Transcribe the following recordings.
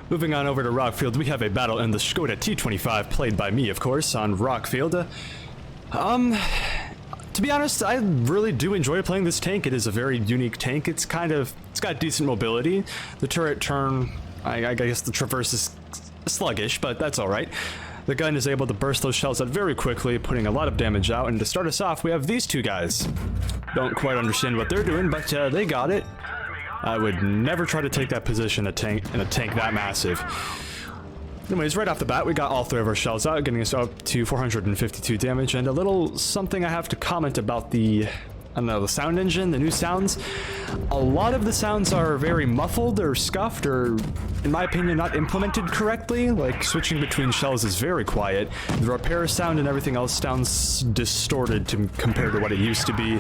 Moving on over to Rockfield, we have a battle in the Škoda T25, played by me, of course, on Rockfield. To be honest, I really do enjoy playing this tank. It is a very unique tank. It's got decent mobility. The turret turn, I guess the traverse is sluggish, but that's alright. The gun is able to burst those shells out very quickly, putting a lot of damage out, and to start us off, we have these two guys. Don't quite understand what they're doing, but they got it. I would never try to take that position in a tank that massive. Anyways, right off the bat, we got all three of our shells out, getting us up to 452 damage, and a little something I have to comment about the sound engine, the new sounds. A lot of the sounds are very muffled or scuffed or, in my opinion, not implemented correctly. Like, switching between shells is very quiet. The repair sound and everything else sounds distorted compared to what it used to be.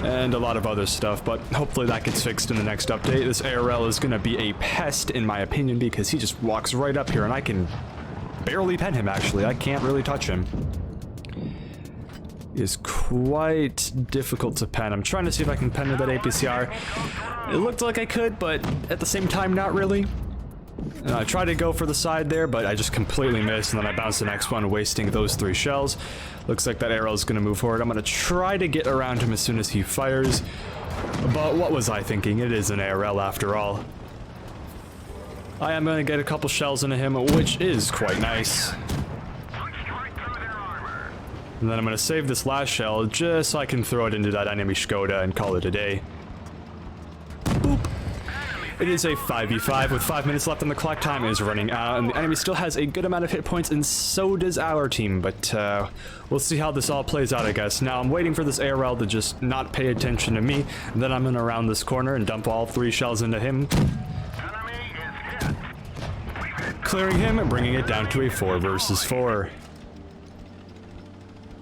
And a lot of other stuff, but hopefully that gets fixed in the next update. This ARL is going to be a pest, in my opinion, because he just walks right up here, and I can barely pen him, actually. I can't really touch him. It is quite difficult to pen. I'm trying to see if I can pen with that APCR. It looked like I could, but at the same time, not really. And I tried to go for the side there, but I just completely missed, and then I bounced the next one, wasting those 3 shells. Looks like that arrow is going to move forward. I'm going to try to get around him as soon as he fires. But what was I thinking? It is an ARL after all. I am going to get a couple shells into him, which is quite nice. And then I'm going to save this last shell just so I can throw it into that enemy Škoda and call it a day. Boop. It is a 5v5 with 5 minutes left and the clock time is running out, and the enemy still has a good amount of hit points, and so does our team, but we'll see how this all plays out, I guess. Now I'm waiting for this ARL to just not pay attention to me, and then I'm going to round this corner and dump all 3 shells into him. Clearing him and bringing it down to a 4 versus 4.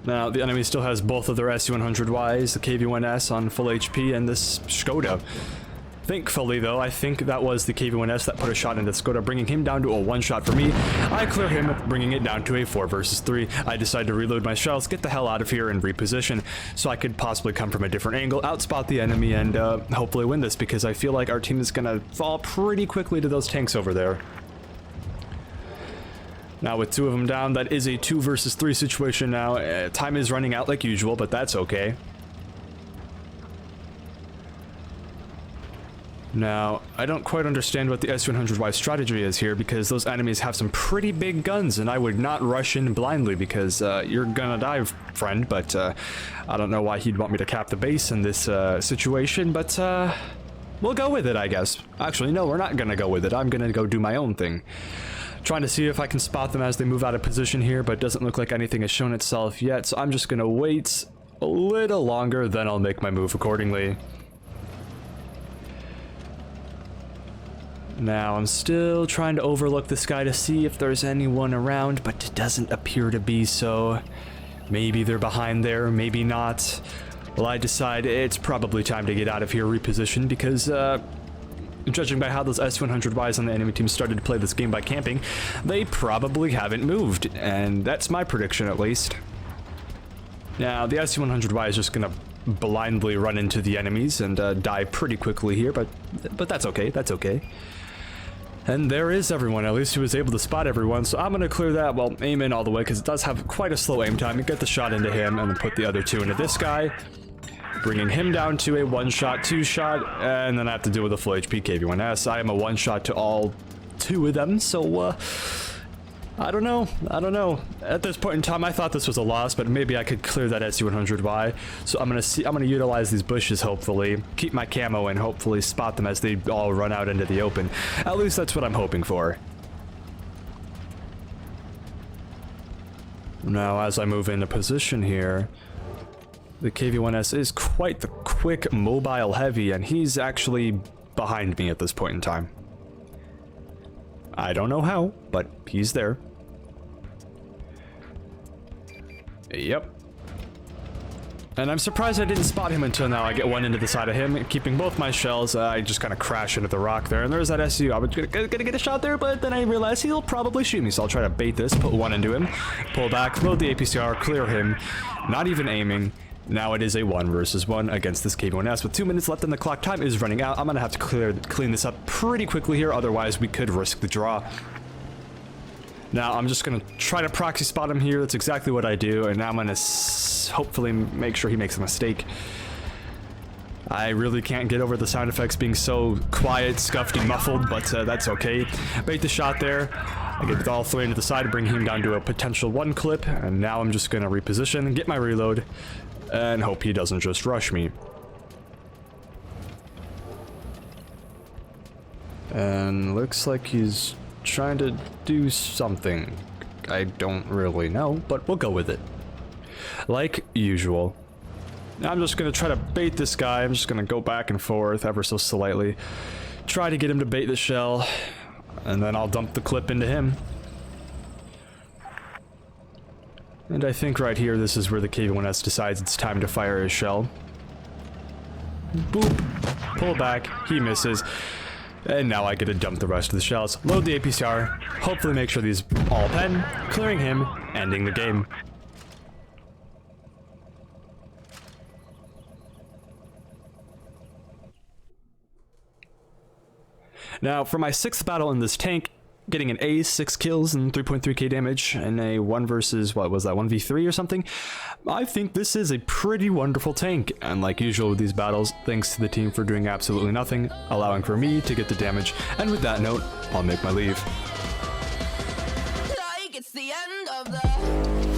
Now, the enemy still has both of their SU-100Ys, the KV-1S on full HP, and this Škoda. Thankfully, though, I think that was the KV-1S that put a shot into Škoda, bringing him down to a 1-shot for me. I clear him, bringing it down to a 4 versus 3. I decide to reload my shells, get the hell out of here, and reposition, so I could possibly come from a different angle, outspot the enemy, and hopefully win this, because I feel like our team is going to fall pretty quickly to those tanks over there. Now, with 2 of them down, that is a 2 versus 3 situation now. Time is running out like usual, but that's okay. Now, I don't quite understand what the S100Y strategy is here, because those enemies have some pretty big guns, and I would not rush in blindly, because you're gonna die, friend, but I don't know why he'd want me to cap the base in this situation, but we'll go with it, I guess. Actually, no, we're not gonna go with it. I'm gonna go do my own thing. Trying to see if I can spot them as they move out of position here, but it doesn't look like anything has shown itself yet, so I'm just gonna wait a little longer, then I'll make my move accordingly. Now, I'm still trying to overlook this guy to see if there's anyone around, but it doesn't appear to be so. Maybe they're behind there, maybe not. Well, I decide it's probably time to get out of here, reposition, because, judging by how those S100Ys on the enemy team started to play this game by camping, they probably haven't moved, and that's my prediction at least. Now, the S100Y is just gonna blindly run into the enemies and die pretty quickly here, but that's okay, that's okay. And there is everyone. At least he was able to spot everyone, so I'm going to clear that, well, aim in all the way, because it does have quite a slow aim time. You get the shot into him, and then put the other 2 into this guy, bringing him down to a 1-shot, 2-shot, and then I have to deal with a full HP KV-1S. I am a 1-shot to all 2 of them, so, I don't know. At this point in time, I thought this was a loss, but maybe I could clear that SU-100Y. So I'm gonna utilize these bushes, hopefully, keep my camo, and hopefully spot them as they all run out into the open. At least that's what I'm hoping for. Now, as I move into position here, the KV-1S is quite the quick, mobile heavy, and he's actually behind me at this point in time. I don't know how, but he's there. Yep. And I'm surprised I didn't spot him until now. I get one into the side of him, keeping both my shells. I just kind of crash into the rock there, and there's that SU. I was gonna get a shot there, but then I realized he'll probably shoot me, so I'll try to bait this, put one into him, pull back, load the APCR, clear him, not even aiming, Now it is a 1 versus 1 against this K1S with 2 minutes left and the clock. Time is running out. I'm gonna have to clean this up pretty quickly here, otherwise we could risk the draw. Now I'm just gonna try to proxy spot him here. That's exactly what I do, and now I'm gonna hopefully make sure he makes a mistake. I really can't get over the sound effects being so quiet, scuffed, and muffled, but that's okay. Bait the shot there. I get all the way into the side, bring him down to a potential 1 clip, and now I'm just gonna reposition, get my reload, and hope he doesn't just rush me. And looks like he's trying to do something. I don't really know, but we'll go with it. Like usual. I'm just gonna try to bait this guy. I'm just gonna go back and forth ever so slightly. Try to get him to bait the shell, and then I'll dump the clip into him. And I think right here, this is where the K1S decides it's time to fire his shell. Boop. Pull back. He misses. And now I get to dump the rest of the shells. Load the APCR. Hopefully make sure these all pen. Clearing him. Ending the game. Now, for my 6th battle in this tank, getting an ace, 6 kills, and 3.3k damage, and a 1 versus, what was that, 1v3 or something? I think this is a pretty wonderful tank, and like usual with these battles, thanks to the team for doing absolutely nothing, allowing for me to get the damage, and with that note, I'll make my leave. Like it's the end of the